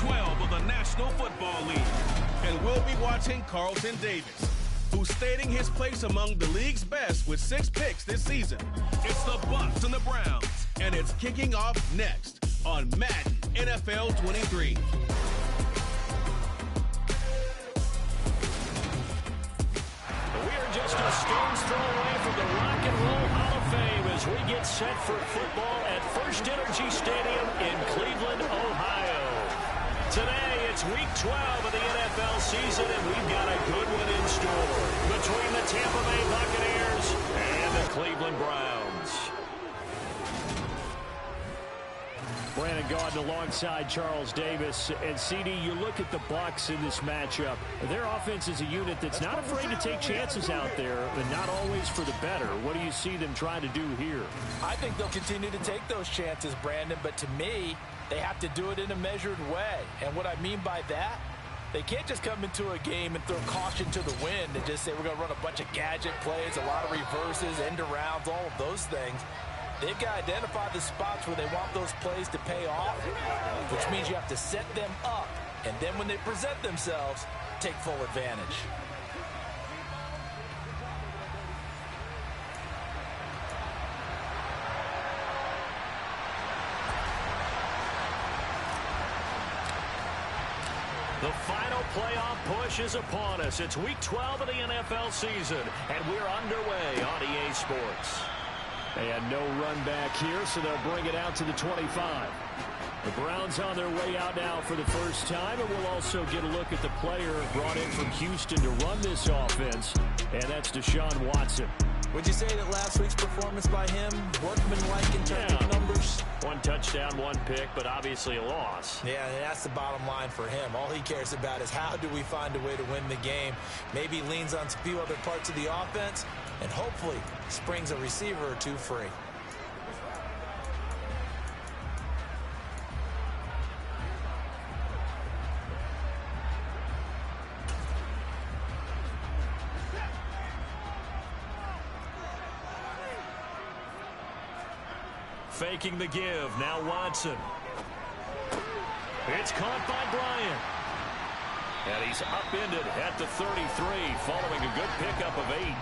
12 of the National Football League. And we'll be watching Carlton Davis, who's stating his place among the league's best with 6 picks this season. It's the Bucs and the Browns, and it's kicking off next on Madden NFL23. We are just a stone's throw away from the Rock and Roll Hall of Fame as we get set for football at First Energy Stadium in Cleveland, Ohio. Today, it's Week 12 of the NFL season, and we've got a good one in store between the Tampa Bay Buccaneers and the Cleveland Browns. Brandon Gaudin alongside Charles Davis. And, CD, you look at the Bucs in this matchup. Their offense is a unit that's not afraid to take chances out there, and not always for the better. What do you see them trying to do here? I think they'll continue to take those chances, Brandon, but to me, they have to do it in a measured way. And what I mean by that, they can't just come into a game and throw caution to the wind and just say we're going to run a bunch of gadget plays, a lot of reverses, end arounds, all of those things. They've got to identify the spots where they want those plays to pay off, which means you have to set them up. And then when they present themselves, take full advantage. The final playoff push is upon us. It's Week 12 of the NFL season, and we're underway on EA Sports. And no run back here, so they'll bring it out to the 25. The Browns on their way out now for the first time, and we'll also get a look at the player brought in from Houston to run this offense, and that's Deshaun Watson. Would you say that last week's performance by him, workmanlike in terms of numbers? 1 touchdown, 1 pick, but obviously a loss. Yeah, and that's the bottom line for him. All he cares about is how do we find a way to win the game. Maybe leans on a few other parts of the offense, and hopefully springs a receiver or 2 free. Faking the give. Now Watson. It's caught by Bryant. And he's upended at the 33, following a good pickup of 8.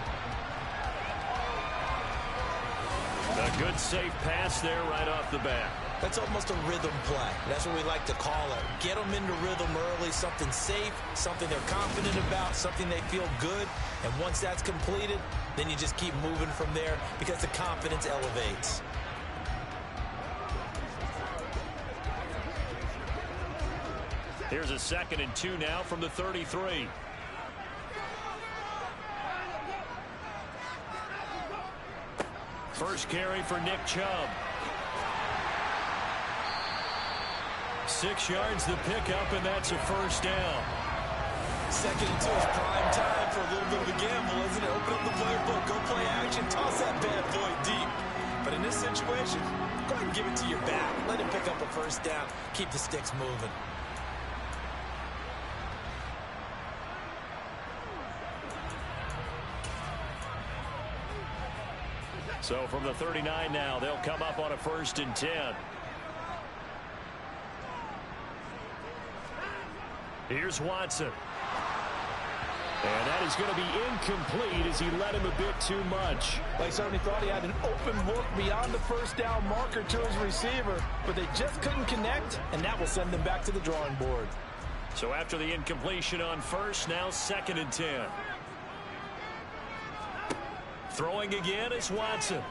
A good safe pass there right off the bat. That's almost a rhythm play. That's what we like to call it. Get them into rhythm early, something safe, something they're confident about, something they feel good. And once that's completed, then you just keep moving from there because the confidence elevates. Here's a 2nd and 2 now from the 33. First carry for Nick Chubb. 6 yards the pickup, and that's a first down. 2nd and 2 is prime time for a little bit of a gamble, isn't it? Open up the playbook, go play action, toss that bad boy deep. But in this situation, go ahead and give it to your back. Let him pick up a first down. Keep the sticks moving. So from the 39 now, they'll come up on a 1st and 10. Here's Watson. And that is going to be incomplete as he led him a bit too much. They certainly thought he had an open look beyond the first down marker to his receiver, but they just couldn't connect, and that will send them back to the drawing board. So after the incompletion on 1st, now 2nd and 10. Throwing again is Watson.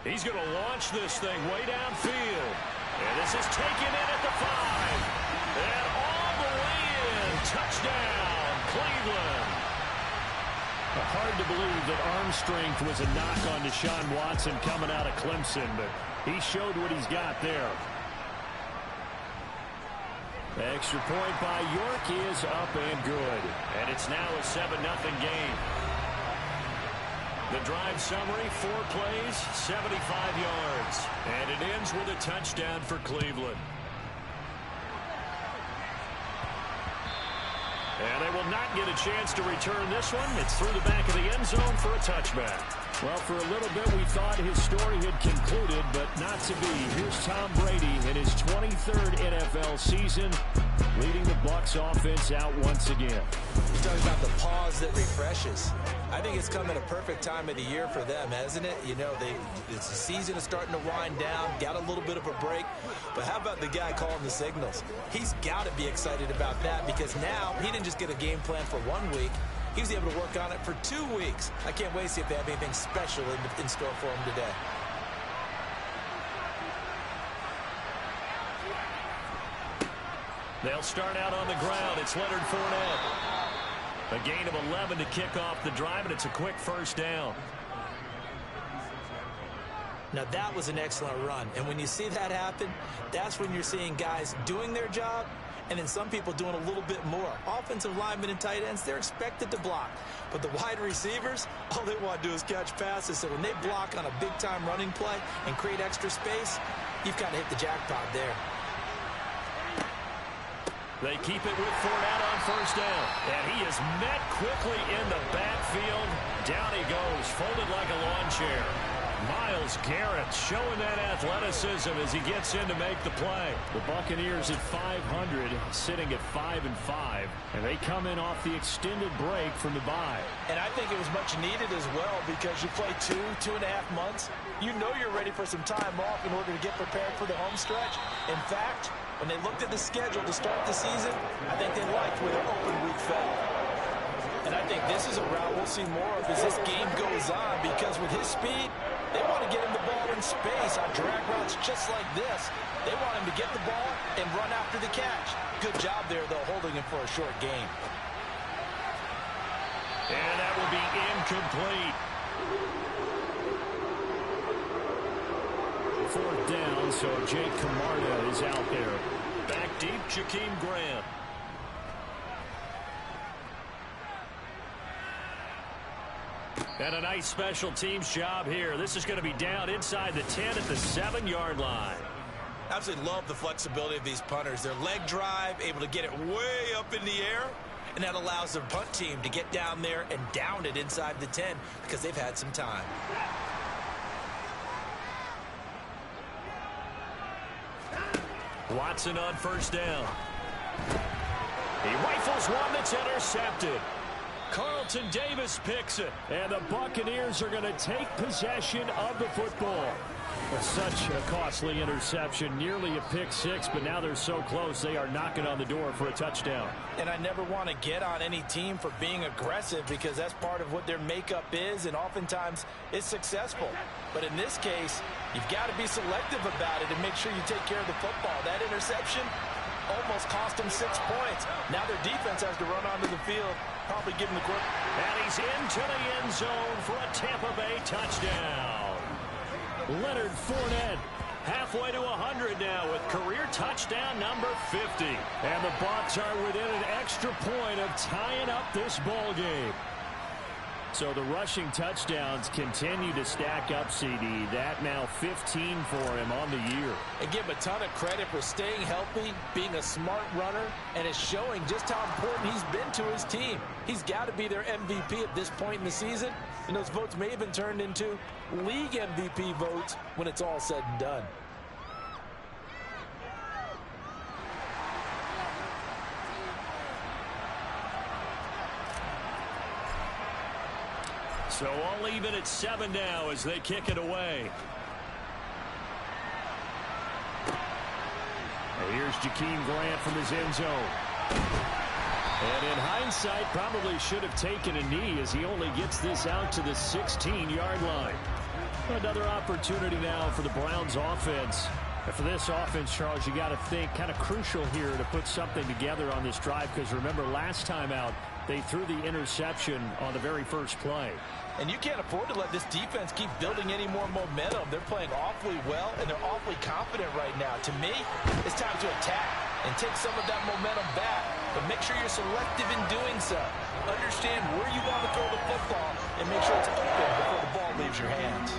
He's going to launch this thing way downfield. And this is taken in at the 5. And all the way in. Touchdown, Cleveland. Hard to believe that arm strength was a knock on Deshaun Watson coming out of Clemson, but he showed what he's got there. The extra point by York is up and good. And it's now a 7-0 game. The drive summary, 4 plays, 75 yards. And it ends with a touchdown for Cleveland. And they will not get a chance to return this one. It's through the back of the end zone for a touchback. Well, for a little bit, we thought his story had concluded, but not to be. Here's Tom Brady in his 23rd NFL season, leading the Bucs offense out once again. You're talking about the pause that refreshes. I think it's come at a perfect time of the year for them, hasn't it? You know, the season is starting to wind down, got a little bit of a break. But how about the guy calling the signals? He's got to be excited about that because now he didn't just get a game plan for 1 week. He was able to work on it for 2 weeks. I can't wait to see if they have anything special in store for him today. They'll start out on the ground. It's Leonard Fournette. A gain of 11 to kick off the drive, and it's a quick first down. Now, that was an excellent run. And when you see that happen, that's when you're seeing guys doing their job and then some people doing a little bit more. Offensive linemen and tight ends, they're expected to block. But the wide receivers, all they want to do is catch passes. So when they block on a big-time running play and create extra space, you've got to hit the jackpot there. They keep it with Fournette on first down. And he is met quickly in the backfield. Down he goes, folded like a lawn chair. Myles Garrett showing that athleticism as he gets in to make the play. The Buccaneers at 500, sitting at 5-5, and they come in off the extended break from the bye. And I think it was much needed as well because you play 2.5 months. You know you're ready for some time off in order to get prepared for the home stretch. In fact, when they looked at the schedule to start the season, I think they liked where their open week fell. And I think this is a route we'll see more of as this game goes on because with his speed, they want to get him the ball in space on drag routes just like this. They want him to get the ball and run after the catch. Good job there, though, holding him for a short gain. And that will be incomplete. Fourth down, so Jake Camarda is out there. Back deep, Jakeem Grant. And a nice special teams job here. This is going to be down inside the 10 at the 7-yard line. Absolutely love the flexibility of these punters. Their leg drive, able to get it way up in the air, and that allows their punt team to get down there and down it inside the 10 because they've had some time. Watson on first down. He rifles one that's intercepted. Carlton Davis picks it. And the Buccaneers are going to take possession of the football. Such a costly interception, nearly a pick six, but now they're so close they are knocking on the door for a touchdown. And I never want to get on any team for being aggressive because that's part of what their makeup is, and oftentimes it's successful. But in this case, you've got to be selective about it and make sure you take care of the football. That interception almost cost them 6 points. Now their defense has to run onto the field, probably give them the quick. And he's into the end zone for a Tampa Bay touchdown. Leonard Fournette halfway to 100 now with career touchdown number 50. And the Bucs are within an extra point of tying up this ball game. So the rushing touchdowns continue to stack up, CD. That now 15 for him on the year. And give him a ton of credit for staying healthy, being a smart runner, and it's showing just how important he's been to his team. He's got to be their MVP at this point in the season. And those votes may have been turned into league MVP votes when it's all said and done. So all even at 7 now as they kick it away. And here's Jakeem Grant from his end zone. And in hindsight, probably should have taken a knee as he only gets this out to the 16-yard line. Another opportunity now for the Browns offense. And for this offense, Charles, you got to think kind of crucial here to put something together on this drive because remember last time out, they threw the interception on the very first play. And you can't afford to let this defense keep building any more momentum. They're playing awfully well, and they're awfully confident right now. To me, it's time to attack and take some of that momentum back. But make sure you're selective in doing so. Understand where you want to throw the football and make sure it's open before the ball leaves your hands.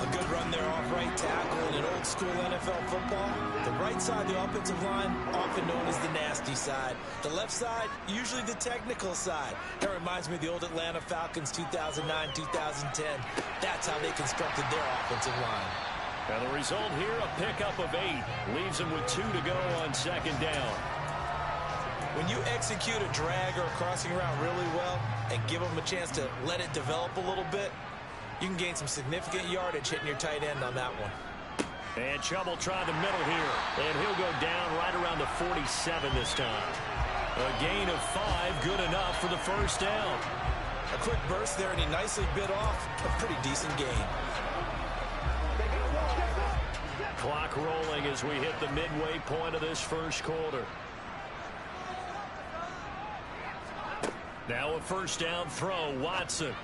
A good good run there off right tackle in an old-school NFL football. The right side of the offensive line, often known as the nasty side. The left side, usually the technical side. That reminds me of the old Atlanta Falcons 2009-2010. That's how they constructed their offensive line. And the result here, a pickup of 8. Leaves them with 2 to go on second down. When you execute a drag or a crossing route really well and give them a chance to let it develop a little bit, you can gain some significant yardage hitting your tight end on that one. And Chubb will try the middle here. And he'll go down right around the 47 this time. A gain of 5, good enough for the first down. A quick burst there, and he nicely bit off a pretty decent gain. Clock rolling as we hit the midway point of this first quarter. Now a first down throw, Watson.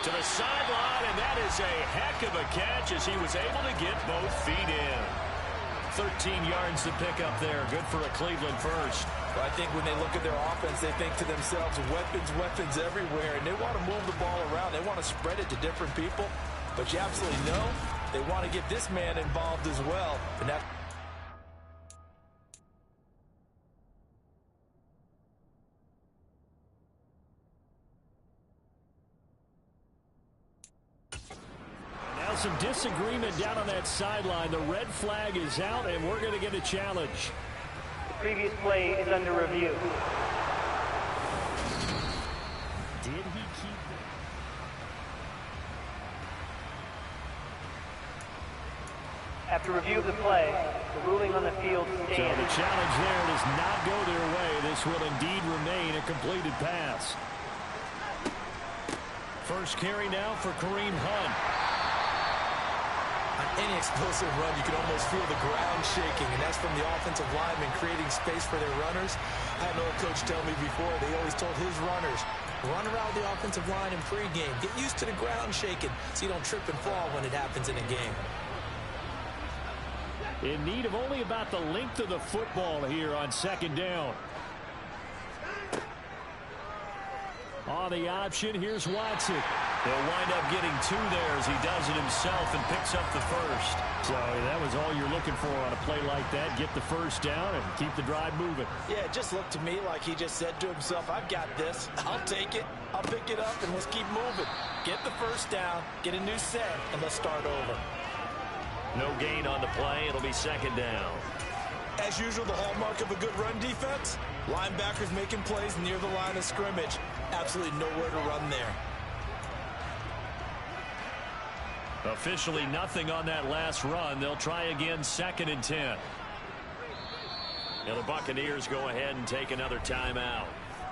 To the sideline, and that is a heck of a catch as he was able to get both feet in. 13 yards to pick up there. Good for a Cleveland first. Well, I think when they look at their offense, they think to themselves, weapons, weapons everywhere, and they want to move the ball around. They want to spread it to different people, but you absolutely know they want to get this man involved as well. And that some disagreement down on that sideline. The red flag is out, and we're going to get a challenge. The previous play is under review. Did he keep it? After review of the play, the ruling on the field stands. So the challenge there does not go their way. This will indeed remain a completed pass. First carry now for Kareem Hunt. on any explosive run, you can almost feel the ground shaking, and that's from the offensive linemen creating space for their runners. I had an old coach tell me before, they always told his runners, run around the offensive line in pregame. Get used to the ground shaking so you don't trip and fall when it happens in a game. In need of only about the length of the football here on second down. On the option, here's Watson. He'll wind up getting two there as he does it himself and picks up the first. So that was all you're looking for on a play like that. Get the first down and keep the drive moving. Yeah, it just looked to me like he just said to himself, I've got this. I'll take it. I'll pick it up, and let's keep moving. Get the first down, get a new set, and let's start over. No gain on the play. It'll be second down. As usual, the hallmark of a good run defense, linebackers making plays near the line of scrimmage. Absolutely nowhere to run there. Officially nothing on that last run. They'll try again, 2nd and 10. Now the Buccaneers go ahead and take another timeout.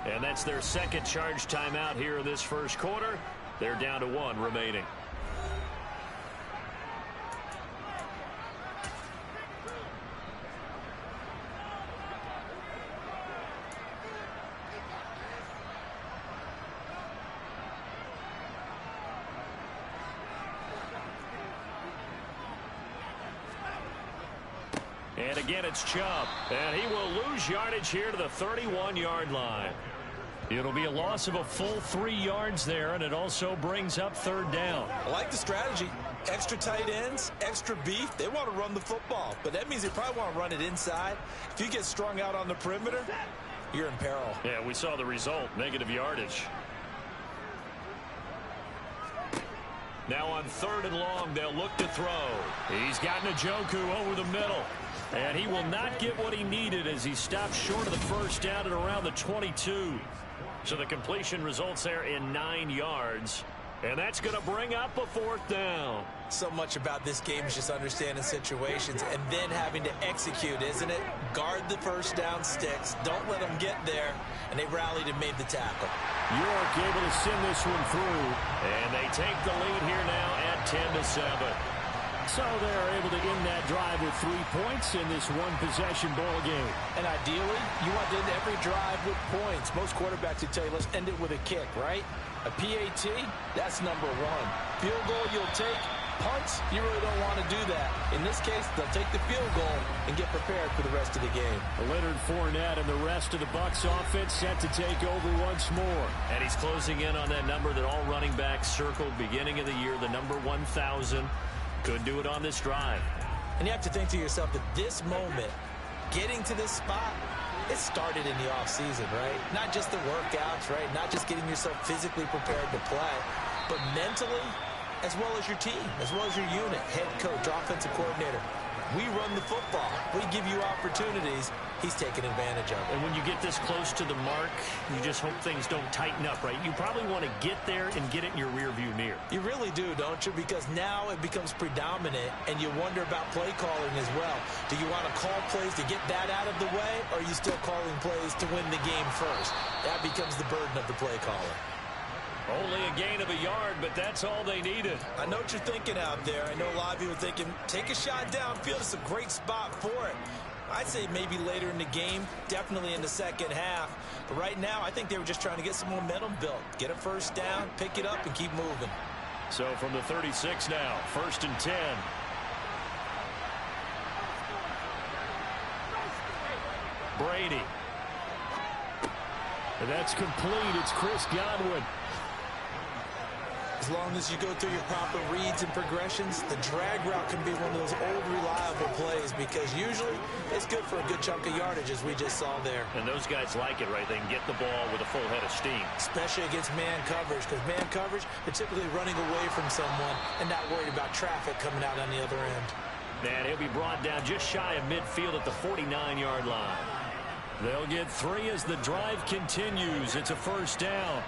And that's their second charge timeout here in this first quarter. They're down to 1 remaining. And again, it's Chubb. And he will lose yardage here to the 31-yard line. It'll be a loss of a full 3 yards there, and it also brings up 3rd down. I like the strategy. Extra tight ends, extra beef. They want to run the football, but that means they probably want to run it inside. If you get strung out on the perimeter, you're in peril. Yeah, we saw the result, negative yardage. Now on 3rd and long, they'll look to throw. He's got Njoku over the middle. And he will not get what he needed as he stopped short of the first down at around the 22. So the completion results there in 9 yards. And that's going to bring up a 4th down. So much about this game is just understanding situations and then having to execute, isn't it? Guard the first down sticks. Don't let them get there. And they rallied and made the tackle. York able to send this one through. And they take the lead here now at 10-7. So they're able to end that drive with 3 points in this one-possession ball game. And ideally, you want to end every drive with points. Most quarterbacks would tell you, let's end it with a kick, right? A PAT, that's number 1. Field goal you'll take, punts, you really don't want to do that. In this case, they'll take the field goal and get prepared for the rest of the game. Leonard Fournette and the rest of the Bucs offense set to take over once more. And he's closing in on that number that all running backs circled beginning of the year, the number 1,000. Could do it on this drive. And you have to think to yourself that this moment, getting to this spot, it started in the offseason, right? Not just the workouts, right? Not just getting yourself physically prepared to play, but mentally, as well as your team, as well as your unit, head coach, offensive coordinator. We run the football. We give you opportunities. He's taking advantage of it. And when you get this close to the mark, you just hope things don't tighten up, right? You probably want to get there and get it in your rearview mirror. You really do, don't you? Because now it becomes predominant, and you wonder about play calling as well. Do you want to call plays to get that out of the way, or are you still calling plays to win the game first? That becomes the burden of the play caller. Only a gain of a yard, but that's all they needed. I know what you're thinking out there. I know a lot of you are thinking, take a shot downfield. It's a great spot for it. I'd say maybe later in the game, definitely in the second half. But right now, I think they were just trying to get some momentum built. Get a first down, pick it up, and keep moving. So from the 36 now, 1st and 10. Brady. And that's complete. It's Chris Godwin. As long as you go through your proper reads and progressions, the drag route can be one of those old reliable plays because usually it's good for a good chunk of yardage, as we just saw there. And those guys like it, right? They can get the ball with a full head of steam. Especially against man coverage, because man coverage, they're typically running away from someone and not worried about traffic coming out on the other end. And he'll be brought down just shy of midfield at the 49-yard line. They'll get 3 as the drive continues. It's a first down.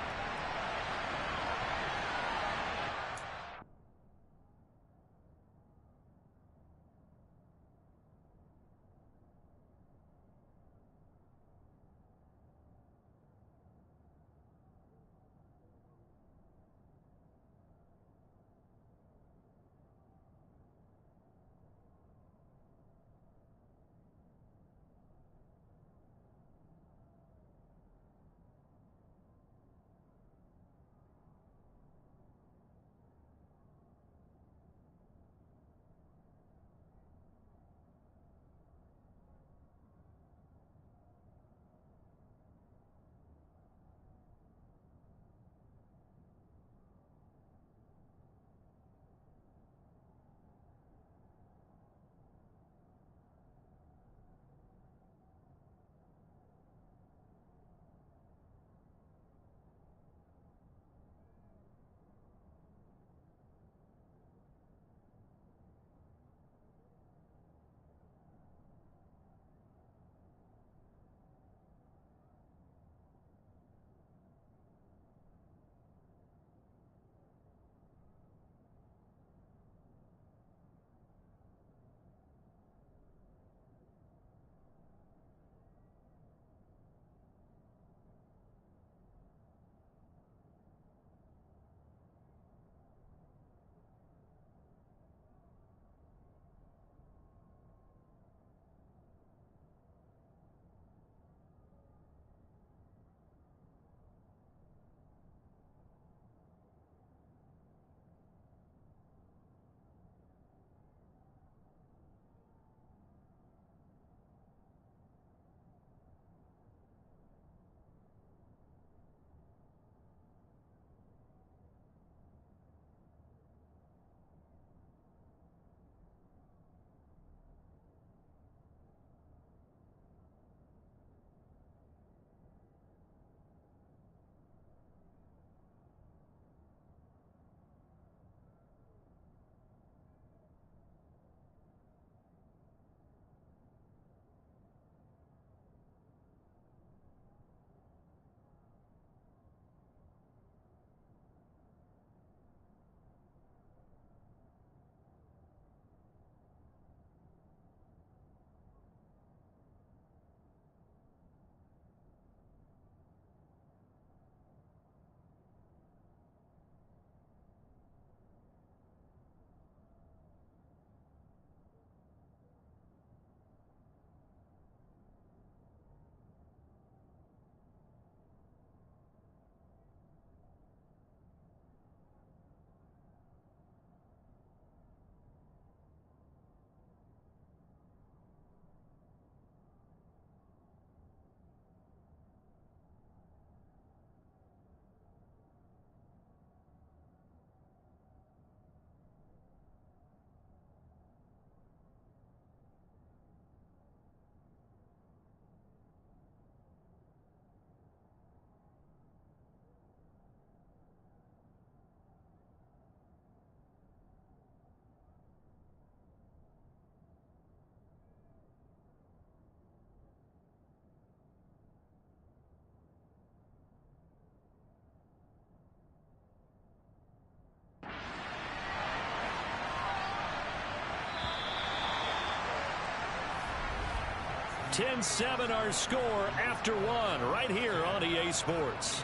10-7 our score after one right here on EA Sports.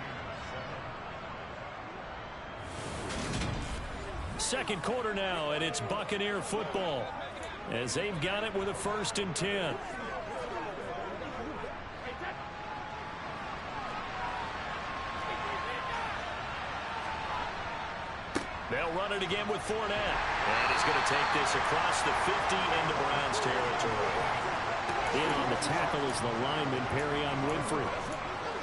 Second quarter now, and it's Buccaneer football as they've got it with a 1st and 10. They'll run it again with Fournette. And he's going to take this across the 50 into Browns territory. In on the tackle is the lineman, Perrion Winfrey.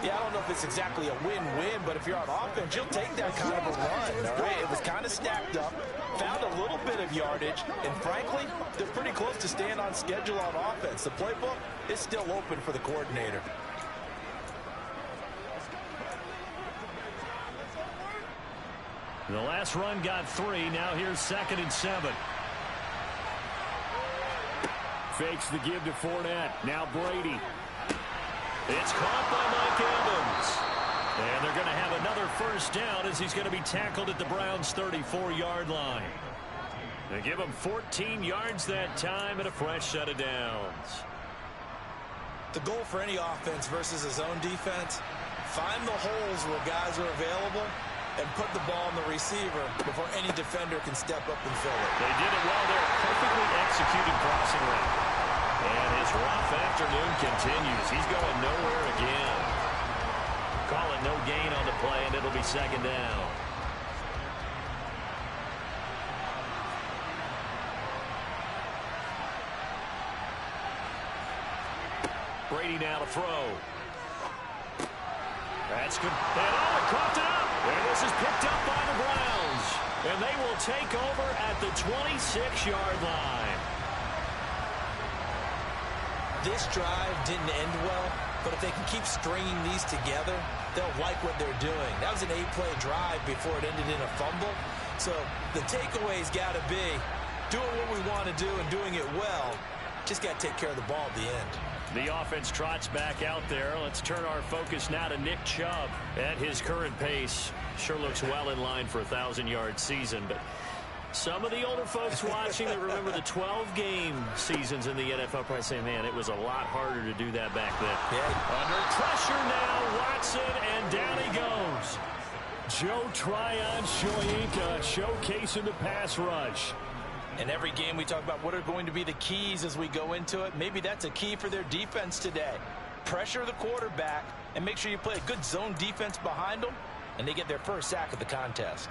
Yeah, I don't know if it's exactly a win-win, but if you're on offense, you'll take that kind of a run, all right? It was kind of stacked up, found a little bit of yardage, and frankly, they're pretty close to staying on schedule on offense. The playbook is still open for the coordinator. The last run got 3. Now here's 2nd and 7. Fakes the give to Fournette. Now Brady. It's caught by Mike Evans. And they're going to have another 1st down as he's going to be tackled at the Browns' 34-yard line. They give him 14 yards that time and a fresh set of downs. The goal for any offense versus a zone defense, find the holes where guys are available and put the ball on the receiver before any defender can step up and fill it. They did it well there. Perfectly executed crossing route. And his rough afternoon continues. He's going nowhere again. Call it no gain on the play, and it'll be 2nd down. Brady now to throw. That's good. And oh, it coughed it up. And this is picked up by the Browns. And they will take over at the 26-yard line. This drive didn't end well, but if they can keep stringing these together, they'll like what they're doing. That was an 8-play drive before it ended in a fumble. So the takeaway's got to be doing what we want to do and doing it well. Just got to take care of the ball at the end. The offense trots back out there. Let's turn our focus now to Nick Chubb. At his current pace, sure looks well in line for a 1,000-yard season, but some of the older folks watching that remember the 12-game seasons in the NFL probably say, man, it was a lot harder to do that back then. Yeah. Under pressure now, Watson, and down he goes. Joe Tryon showcasing the pass rush. In every game we talk about what are going to be the keys as we go into it. Maybe that's a key for their defense today. Pressure the quarterback and make sure you play a good zone defense behind them, and they get their 1st sack of the contest.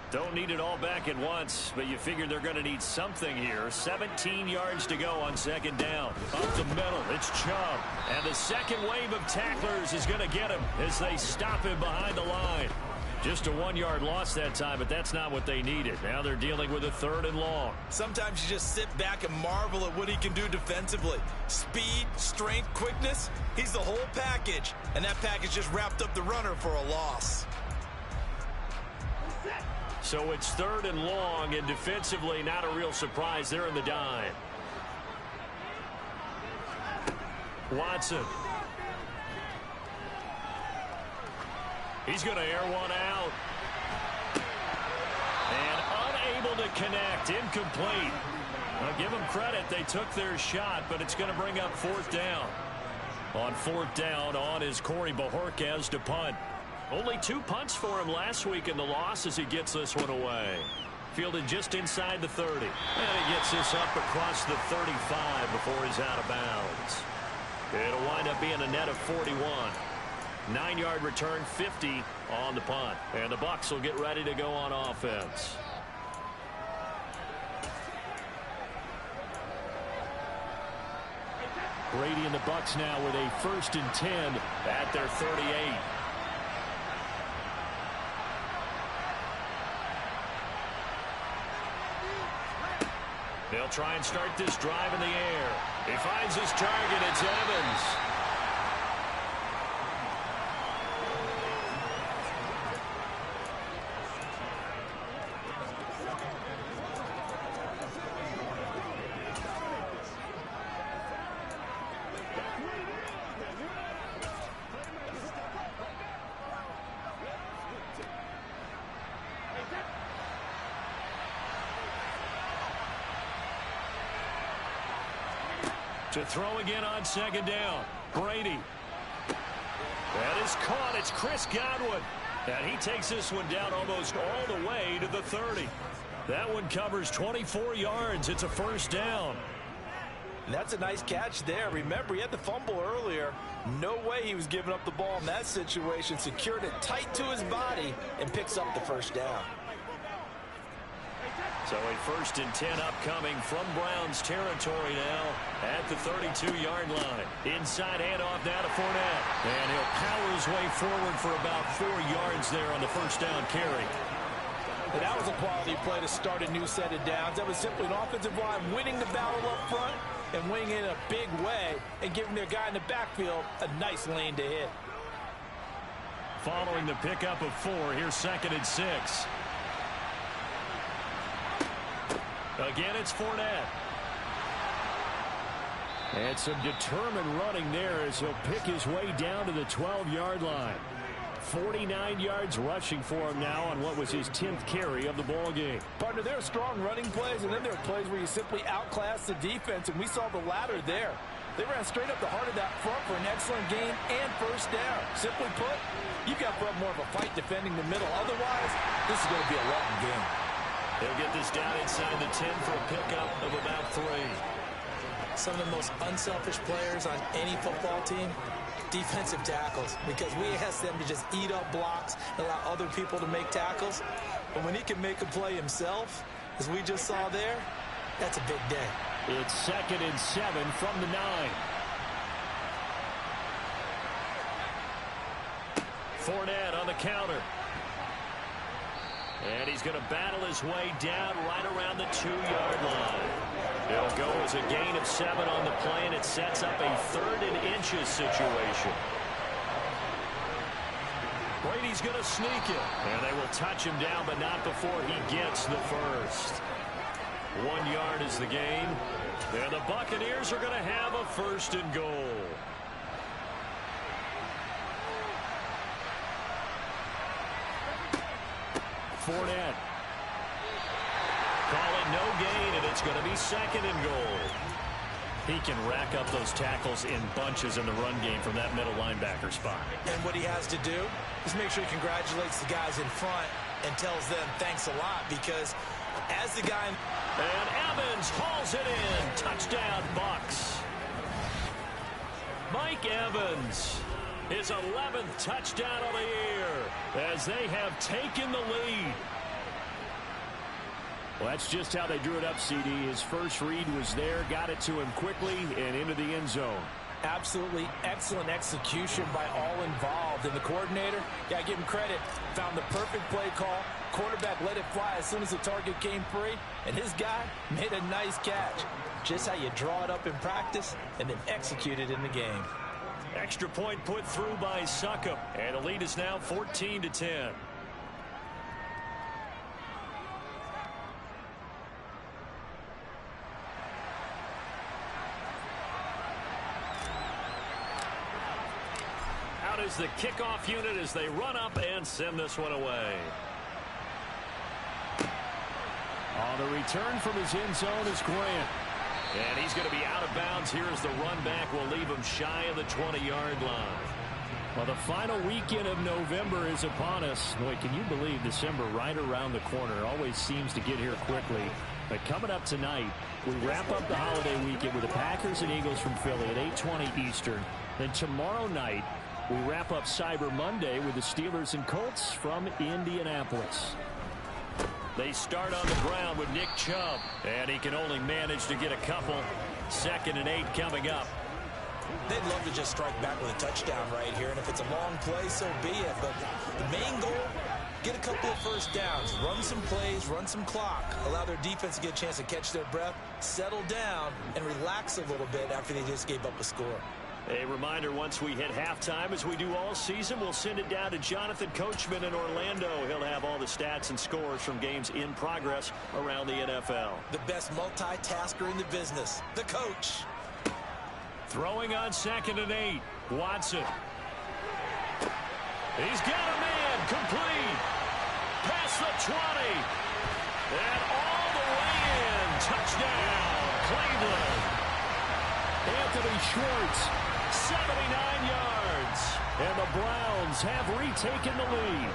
Don't need it all back at once, but you figure they're going to need something here. 17 yards to go on 2nd down. Up the middle, it's Chubb. And the second wave of tacklers is going to get him as they stop him behind the line. Just a 1-yard loss that time, but that's not what they needed. Now they're dealing with a 3rd and long. Sometimes you just sit back and marvel at what he can do defensively. Speed, strength, quickness, he's the whole package. And that package just wrapped up the runner for a loss. So it's 3rd and long, and defensively not a real surprise. They're in the dime. Watson. He's going to air one out. And unable to connect. Incomplete. I'll give them credit. They took their shot, but it's going to bring up 4th down. On 4th down, on is Corey Bojorquez to punt. Only 2 punts for him last week in the loss as he gets this one away. Fielded just inside the 30. And he gets this up across the 35 before he's out of bounds. It'll wind up being a net of 41. 9-yard return, 50 on the punt. And the Bucs will get ready to go on offense. Brady and the Bucs now with a 1st and 10 at their 38. They'll try and start this drive in the air. He finds his target. It's Evans. To throw again on second down. Brady. That is caught. It's Chris Godwin. And he takes this one down almost all the way to the 30. That one covers 24 yards. It's a first down. And that's a nice catch there. Remember, he had the fumble earlier. No way he was giving up the ball in that situation. Secured it tight to his body and picks up the first down. So a 1st and 10 upcoming from Browns territory now at the 32-yard line. Inside handoff now to Fournette. And he'll power his way forward for about 4 yards there on the first down carry. And that was a quality play to start a new set of downs. That was simply an offensive line winning the battle up front and winning in a big way and giving their guy in the backfield a nice lane to hit. Following the pickup of 4, here's 2nd and 6. Again, it's Fournette. And some determined running there as he'll pick his way down to the 12-yard line. 49 yards rushing for him now on what was his 10th carry of the ball game. Partner, there are strong running plays, and then there are plays where you simply outclass the defense, and we saw the latter there. They ran straight up the heart of that front for an excellent gain and first down. Simply put, you've got to put up more of a fight defending the middle. Otherwise, this is going to be a long game. They'll get this down inside the 10 for a pickup of about 3. Some of the most unselfish players on any football team, defensive tackles, because we ask them to just eat up blocks and allow other people to make tackles. But when he can make a play himself, as we just saw there, that's a big day. It's 2nd and 7 from the 9. Fournette on the counter. And he's going to battle his way down right around the 2-yard line. It'll go as a gain of 7 on the play, and it sets up a 3rd and inches situation. Brady's going to sneak it. And they will touch him down, but not before he gets the first. 1 yard is the gain. And the Buccaneers are going to have a 1st and goal. Fournette. Call it no gain, and it's going to be 2nd and goal. He can rack up those tackles in bunches in the run game from that middle linebacker spot. And what he has to do is make sure he congratulates the guys in front and tells them thanks a lot, because as the guy... And Evans hauls it in. Touchdown, Bucs. Mike Evans, his 11th touchdown of the year, as they have taken the lead. Well, that's just how they drew it up, CD. His first read was there, got it to him quickly, and into the end zone. Absolutely excellent execution by all involved. And the coordinator, got to give him credit, found the perfect play call. Quarterback let it fly as soon as the target came free, and his guy made a nice catch. Just how you draw it up in practice and then execute it in the game. Extra point put through by Succop, and the lead is now 14-10. Out is the kickoff unit as they run up and send this one away. On the return from his end zone is Grant. And he's going to be out of bounds here as the run back will leave him shy of the 20-yard line. Well, the final weekend of November is upon us. Boy, can you believe December right around the corner? Always seems to get here quickly. But coming up tonight, we wrap up the holiday weekend with the Packers and Eagles from Philly at 8:20 Eastern. Then tomorrow night, we wrap up Cyber Monday with the Steelers and Colts from Indianapolis. They start on the ground with Nick Chubb, and he can only manage to get a couple. 2nd and 8 coming up. They'd love to just strike back with a touchdown right here, and if it's a long play, so be it. But the main goal, get a couple of first downs, run some plays, run some clock, allow their defense to get a chance to catch their breath, settle down, and relax a little bit after they just gave up a score. A reminder, once we hit halftime, as we do all season, we'll send it down to Jonathan Coachman in Orlando. He'll have all the stats and scores from games in progress around the NFL. The best multitasker in the business, the coach. Throwing on 2nd and 8, Watson. He's got a man, complete. Past the 20. And all the way in. Touchdown, Cleveland. Anthony Schwartz, 79 yards. And the Browns have retaken the lead.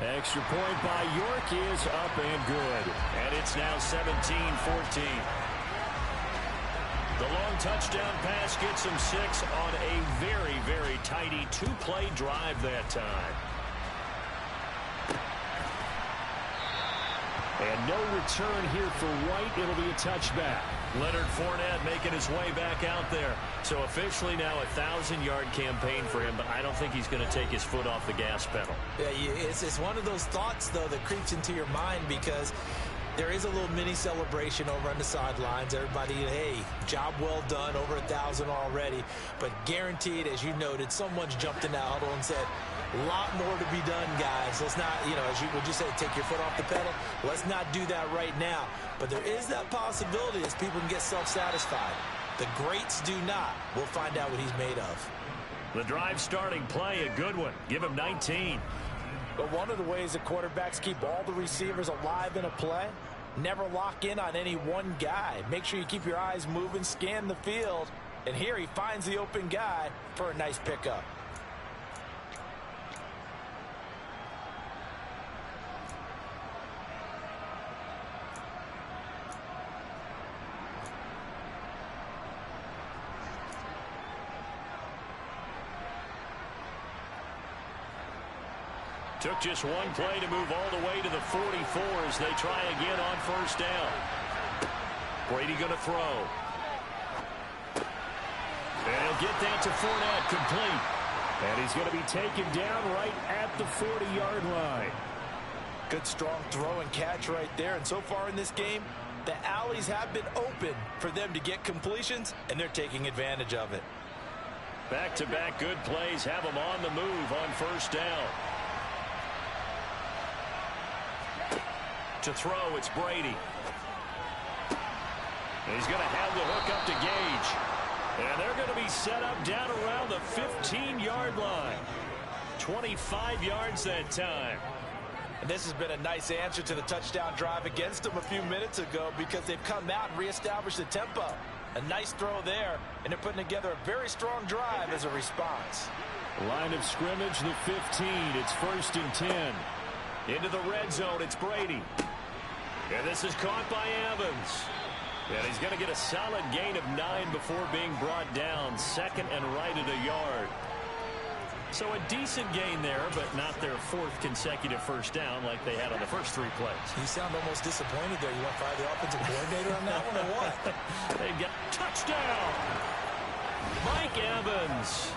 Extra point by York is up and good. And it's now 17-14. The long touchdown pass gets him 6 on a very, very tidy two-play drive that time. And no return here for White. It'll be a touchback. Leonard Fournette making his way back out there. So officially now a 1,000-yard campaign for him, but I don't think he's going to take his foot off the gas pedal. Yeah, it's one of those thoughts, though, that creeps into your mind because there is a little mini celebration over on the sidelines. Everybody, hey, job well done, over 1,000 already. But guaranteed, as you noted, someone's jumped in that huddle and said, a lot more to be done, guys. Let's not, as you would you say, take your foot off the pedal. Let's not do that right now. But there is that possibility as people can get self-satisfied. The greats do not. We'll find out what he's made of. The drive starting play, a good one. Give him 19. But one of the ways that quarterbacks keep all the receivers alive in a play, never lock in on any one guy. Make sure you keep your eyes moving, scan the field. And here he finds the open guy for a nice pickup. Took just one play to move all the way to the 44 as they try again on first down. Brady going to throw. And he'll get that to Fournette, complete. And he's going to be taken down right at the 40-yard line. Good strong throw and catch right there. And so far in this game, the alleys have been open for them to get completions, and they're taking advantage of it. Back-to-back good plays have them on the move on first down. To throw, it's Brady. He's going to have the hook up to Gage. And they're going to be set up down around the 15-yard line. 25 yards that time. And this has been a nice answer to the touchdown drive against them a few minutes ago because they've come out and reestablished the tempo. A nice throw there, and they're putting together a very strong drive as a response. Line of scrimmage, the 15. It's 1st and 10. Into the red zone, it's Brady. And this is caught by Evans. And he's going to get a solid gain of 9 before being brought down. Second and right at a yard. So a decent gain there, but not their 4th consecutive first down like they had on the first 3 plays. You sound almost disappointed there. You want to fire the offensive coordinator on that one or what? They get touchdown. Mike Evans.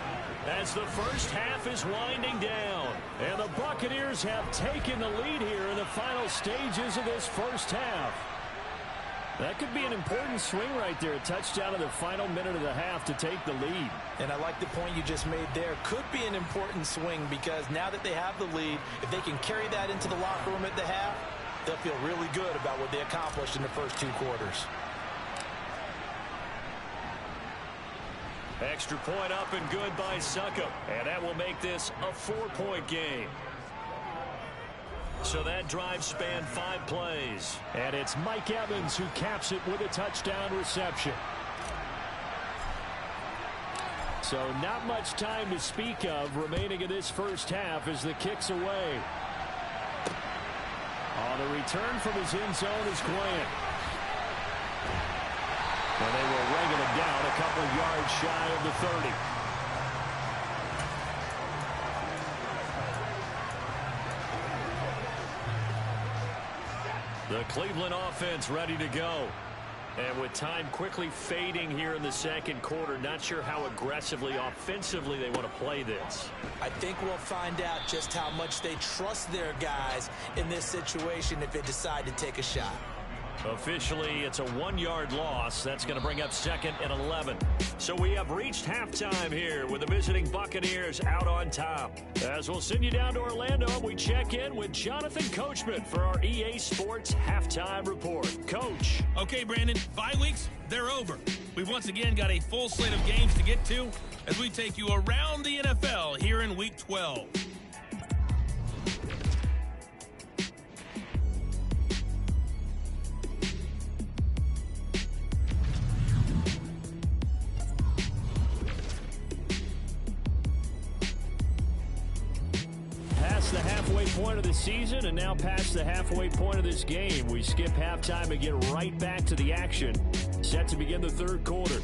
As the first half is winding down. And the Buccaneers have taken the lead here in the final stages of this first half. That could be an important swing right there. A touchdown in the final minute of the half to take the lead. And I like the point you just made there. Could be an important swing because now that they have the lead, if they can carry that into the locker room at the half, they'll feel really good about what they accomplished in the first 2 quarters. Extra point up and good by Succop. And that will make this a 4-point game. So that drive spanned 5 plays. And it's Mike Evans who caps it with a touchdown reception. So not much time to speak of remaining in this first half as the kick's away. On the return from his end zone is Grant. And they will ring him down a couple yards shy of the 30. The Cleveland offense ready to go. And with time quickly fading here in the second quarter, not sure how aggressively, offensively they want to play this. I think we'll find out just how much they trust their guys in this situation if they decide to take a shot. Officially, it's a 1-yard loss. That's going to bring up 2nd and 11. So we have reached halftime here with the visiting Buccaneers out on top. As we'll send you down to Orlando, we check in with Jonathan Coachman for our EA Sports Halftime Report. Coach. Okay, Brandon, 5 weeks, they're over. We've once again got a full slate of games to get to as we take you around the NFL here in Week 12. halfway point of the season and now past the halfway point of this game. We skip halftime and get right back to the action. Set to begin the third quarter.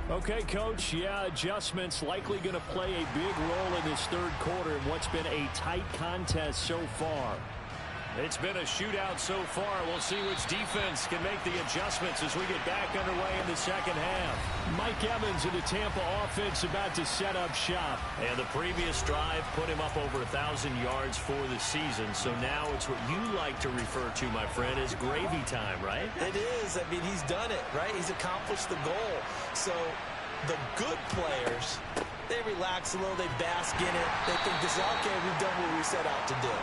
Okay, Coach, yeah, adjustments likely going to play a big role in this third quarter in what's been a tight contest so far. It's been a shootout so far. We'll see which defense can make the adjustments as we get back underway in the second half. Mike Evans of the Tampa offense about to set up shop. And the previous drive put him up over 1,000 yards for the season. So now it's what you like to refer to, my friend, as gravy time, right? It is. I mean, he's done it, right? He's accomplished the goal. So the good players, they relax a little. They bask in it. They think this is okay. We've done what we set out to do.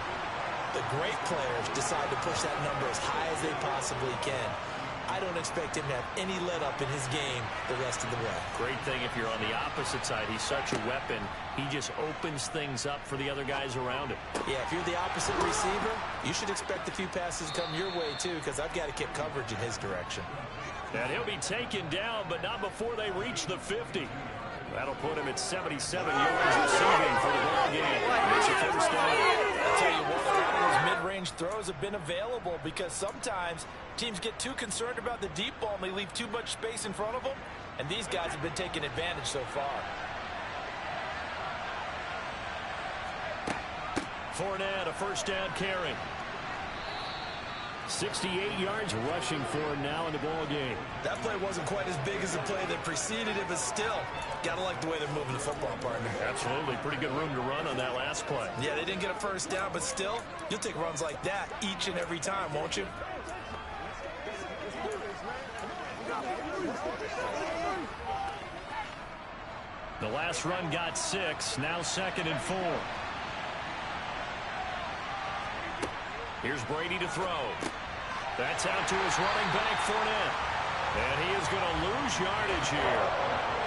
The great players decide to push that number as high as they possibly can. I don't expect him to have any let-up in his game the rest of the way. Great thing if you're on the opposite side. He's such a weapon. He just opens things up for the other guys around him. Yeah, if you're the opposite receiver, you should expect a few passes come your way, too, because I've got to get coverage in his direction. And he'll be taken down, but not before they reach the 50. That'll put him at 77 yards receiving for the ball game. It's a first down. I'll tell you what, a lot of those mid-range throws have been available because sometimes teams get too concerned about the deep ball and they leave too much space in front of them, and these guys have been taking advantage so far. Fournette, a first down carry. 68 yards rushing for him now in the ball game. That play wasn't quite as big as the play that preceded it, but still, gotta like the way they're moving the football, partner. Absolutely. Pretty good room to run on that last play. Yeah, they didn't get a first down, but still, you'll take runs like that each and every time, won't you? The last run got 6, now 2nd and 4. Here's Brady to throw. That's out to his running back, Fournette. And he is going to lose yardage here.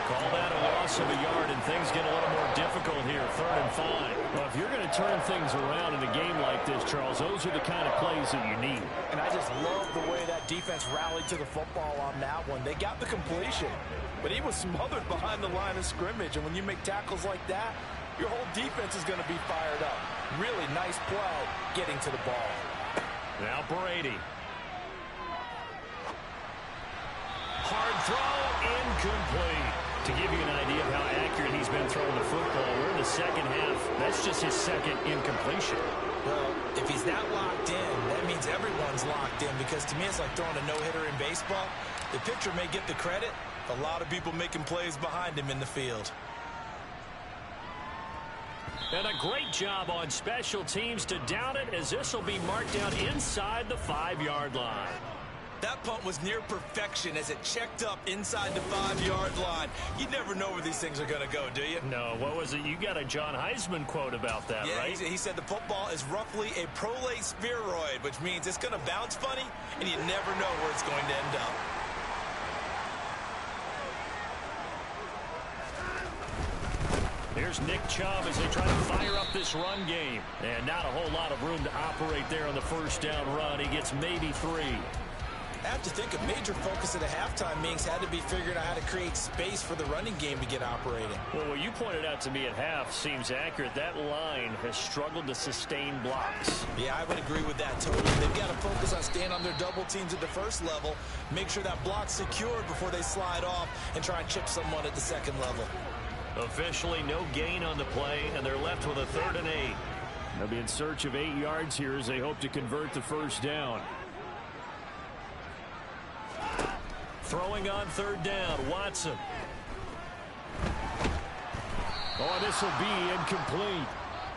Call that a loss of a yard, and things get a little more difficult here, 3rd and 5. Well, if you're going to turn things around in a game like this, Charles, those are the kind of plays that you need. And I just love the way that defense rallied to the football on that one. They got the completion, but he was smothered behind the line of scrimmage. And when you make tackles like that, your whole defense is going to be fired up. Really nice play getting to the ball. Now Brady. Hard throw, incomplete. To give you an idea of how accurate he's been throwing the football, we're in the second half. That's just his 2nd incompletion. Well, if he's that locked in, that means everyone's locked in, because to me it's like throwing a no-hitter in baseball. The pitcher may get the credit. A lot of people making plays behind him in the field. And a great job on special teams to down it, as this will be marked down inside the 5-yard line. That punt was near perfection as it checked up inside the 5-yard line. You never know where these things are going to go, do you? No, what was it? You got a John Heisman quote about that, yeah, right? He said the football is roughly a prolate spheroid, which means it's going to bounce funny, and you never know where it's going to end up. Here's Nick Chubb as they try to fire up this run game. And not a whole lot of room to operate there on the first down run. He gets maybe 3. I have to think a major focus at a halftime means had to be figuring out how to create space for the running game to get operating. Well, what you pointed out to me at half seems accurate. That line has struggled to sustain blocks. Yeah, I would agree with that totally. They've got to focus on staying on their double teams at the first level, make sure that block's secured before they slide off and try and chip someone at the second level. Officially no gain on the play, and they're left with a 3rd and 8. They'll be in search of 8 yards here as they hope to convert the first down. Throwing on 3rd down, Watson. Oh, this will be incomplete.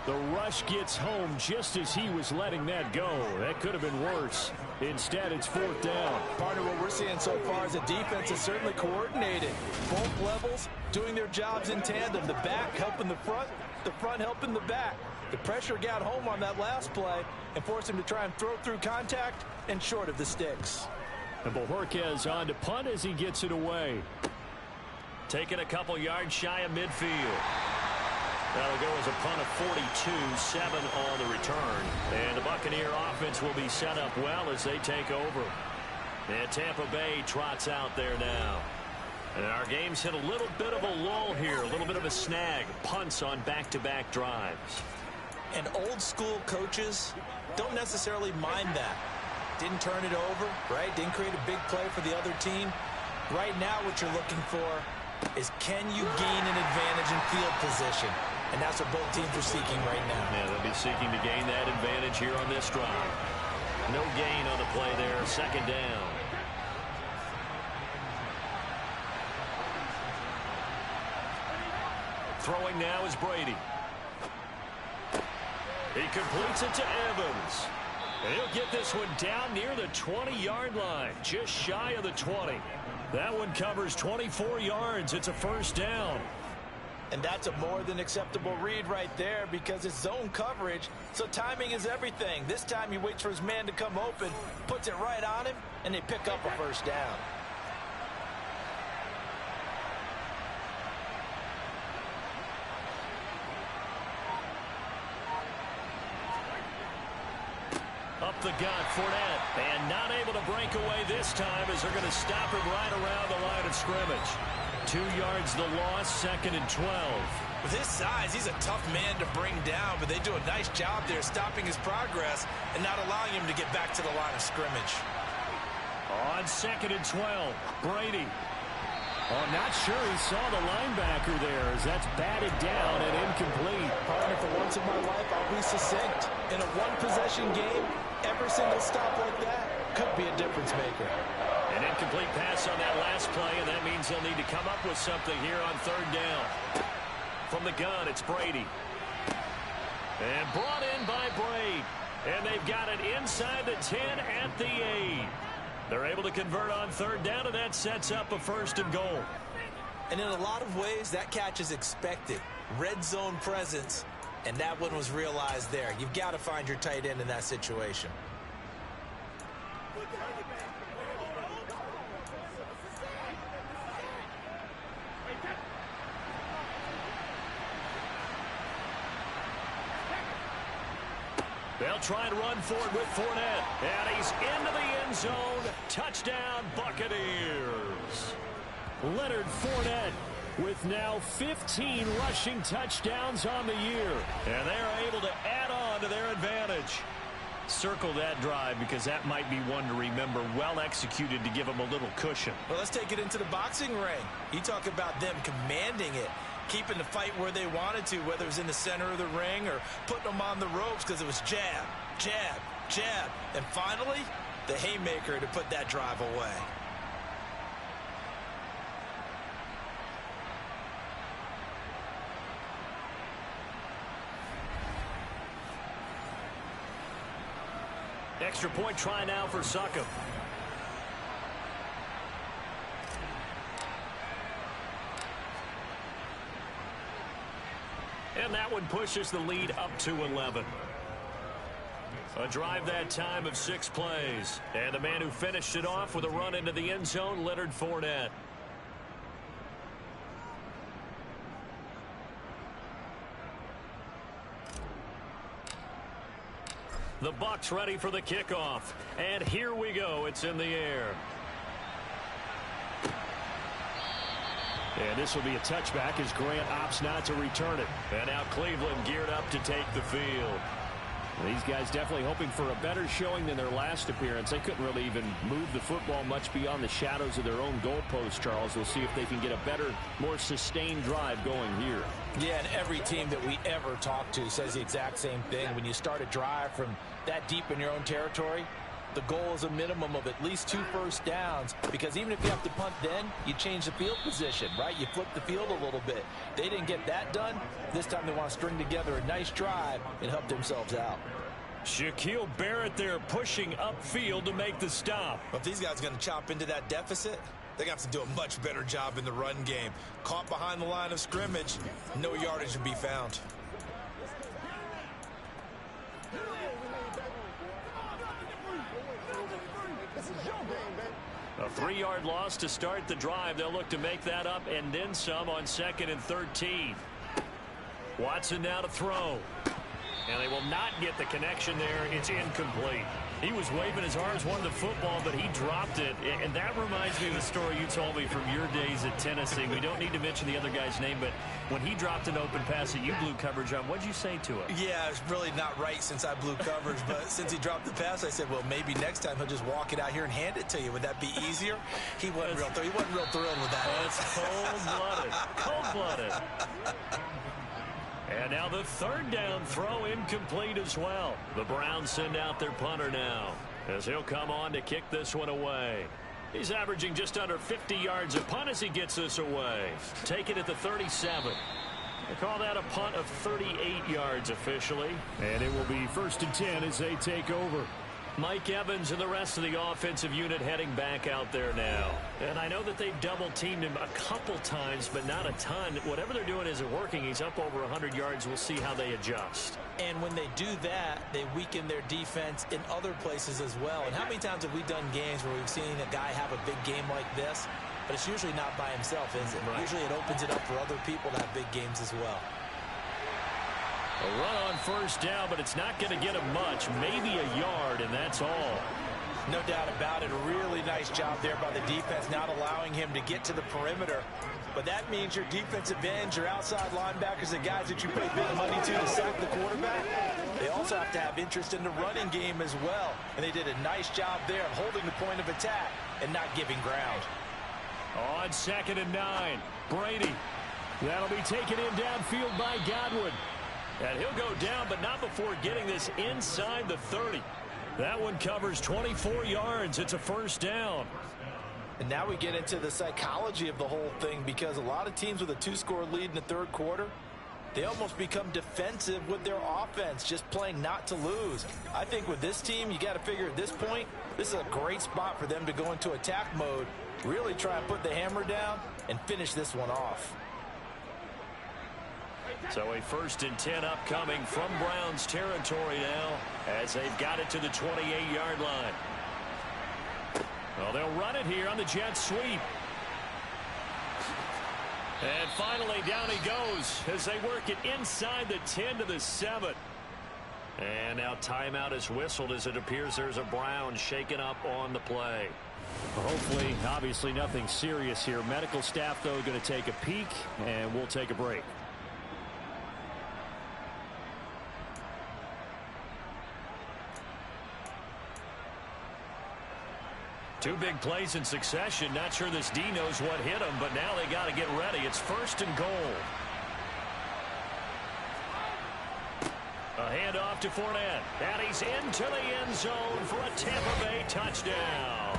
The rush gets home just as he was letting that go. That could have been worse. Instead, it's 4th down. Partner, what we're seeing so far is the defense is certainly coordinated. Both levels doing their jobs in tandem. The back helping the front helping the back. The pressure got home on that last play and forced him to try and throw through contact and short of the sticks. And Bojorquez on to punt as he gets it away. Taking a couple yards shy of midfield. That'll go as a punt of 42, 7 on the return. And the Buccaneer offense will be set up well as they take over. And Tampa Bay trots out there now. And our game's hit a little bit of a lull here, a little bit of a snag. Punts on back-to-back drives. And old school coaches don't necessarily mind that. Didn't turn it over, right? Didn't create a big play for the other team. Right now what you're looking for is, can you gain an advantage in field position? And that's what both teams are seeking right now. Yeah, they'll be seeking to gain that advantage here on this drive. No gain on the play there, second down. Throwing now is Brady. He completes it to Evans. And he'll get this one down near the 20-yard line, just shy of the 20. That one covers 24 yards. It's a first down. And that's a more than acceptable read right there because it's zone coverage, so timing is everything. This time he waits for his man to come open, puts it right on him, and they pick up a first down. Up the gut, Fournette, and not able to break away this time as they're going to stop him right around the line of scrimmage. 2 yards the loss, second and 12. With his size, he's a tough man to bring down, but they do a nice job there stopping his progress and not allowing him to get back to the line of scrimmage. On second and 12, Brady. Oh, not sure he saw the linebacker there as that's batted down and incomplete. Partner, for once in my life, I'll be succinct. In a one-possession game, every single stop like that could be a difference maker. An incomplete pass on that last play, and that means they'll need to come up with something here on third down. From the gun, it's Brady. And brought in by Brady. And they've got it inside the 10 at the 8. They're able to convert on third down, and that sets up a first and goal. And in a lot of ways, that catch is expected. Red zone presence, and that one was realized there. You've got to find your tight end in that situation. They'll try and run for it with Fournette. And he's into the end zone. Touchdown, Buccaneers. Leonard Fournette with now 15 rushing touchdowns on the year. And they're able to add on to their advantage. Circle that drive because that might be one to remember. Well executed to give them a little cushion. Well, let's take it into the boxing ring. You talk about them commanding it, keeping the fight where they wanted to, whether it was in the center of the ring or putting them on the ropes because it was jab, jab, jab. And finally, the haymaker to put that drive away. Extra point try now for Succop. And that one pushes the lead up to 11. A drive that time of 6 plays. And the man who finished it off with a run into the end zone, Leonard Fournette. The Bucs ready for the kickoff. And here we go. It's in the air. And this will be a touchback as Grant opts not to return it. And now Cleveland geared up to take the field. These guys definitely hoping for a better showing than their last appearance. They couldn't really even move the football much beyond the shadows of their own goalpost, Charles. We'll see if they can get a better, more sustained drive going here. Yeah, and every team that we ever talk to says the exact same thing. When you start a drive from that deep in your own territory, the goal is a minimum of at least 2 first downs, because even if you have to punt then, you change the field position, right? You flip the field a little bit. They didn't get that done. This time they want to string together a nice drive and help themselves out. Shaquille Barrett there pushing upfield to make the stop. But if these guys are going to chop into that deficit, they're going to have to do a much better job in the run game. Caught behind the line of scrimmage, no yardage to be found. A 3-yard loss to start the drive. They'll look to make that up and then some on 2nd and 13. Watson now to throw. And they will not get the connection there. It's incomplete. He was waving his arms, wanted the football, but he dropped it. And that reminds me of the story you told me from your days at Tennessee. We don't need to mention the other guy's name, but when he dropped an open pass that you blew coverage on, what did you say to him? Yeah, it's really not right since I blew coverage, but since he dropped the pass, I said, well, maybe next time he'll just walk it out here and hand it to you. Would that be easier? He wasn't real thrilled with that. That's cold-blooded. Cold-blooded. And now the third down throw incomplete as well. The Browns send out their punter now as he'll come on to kick this one away. He's averaging just under 50 yards a punt as he gets this away. Take it at the 37. They call that a punt of 38 yards officially. And it will be 1st and 10 as they take over. Mike Evans and the rest of the offensive unit heading back out there now. And I know that they've double-teamed him a couple times, but not a ton. Whatever they're doing isn't working. He's up over 100 yards. We'll see how they adjust. And when they do that, they weaken their defense in other places as well. And how many times have we done games where we've seen a guy have a big game like this? But it's usually not by himself, is it? Right. Usually it opens it up for other people to have big games as well. A run on 1st down, but it's not going to get him much. Maybe a yard, and that's all. No doubt about it. A really nice job there by the defense, not allowing him to get to the perimeter. But that means your defensive ends, your outside linebackers, the guys that you pay big money to sack the quarterback, they also have to have interest in the running game as well. And they did a nice job there of holding the point of attack and not giving ground. On 2nd and 9, Brady. That'll be taken in downfield by Godwin. And he'll go down, but not before getting this inside the 30. That one covers 24 yards. It's a 1st down. And now we get into the psychology of the whole thing, because a lot of teams with a 2-score lead in the 3rd quarter, they almost become defensive with their offense, just playing not to lose. I think with this team, you got to figure at this point, this is a great spot for them to go into attack mode, really try and put the hammer down and finish this one off. So a 1st and 10 upcoming from Browns territory now as they've got it to the 28-yard line. Well, they'll run it here on the jet sweep. And finally down he goes as they work it inside the 10 to the 7. And now timeout is whistled as it appears there's a Brown shaken up on the play. Hopefully, obviously nothing serious here. Medical staff, though, going to take a peek, and we'll take a break. Two big plays in succession. Not sure this D knows what hit him, but now they got to get ready. It's 1st and goal. A handoff to Fournette. And he's into the end zone for a Tampa Bay touchdown.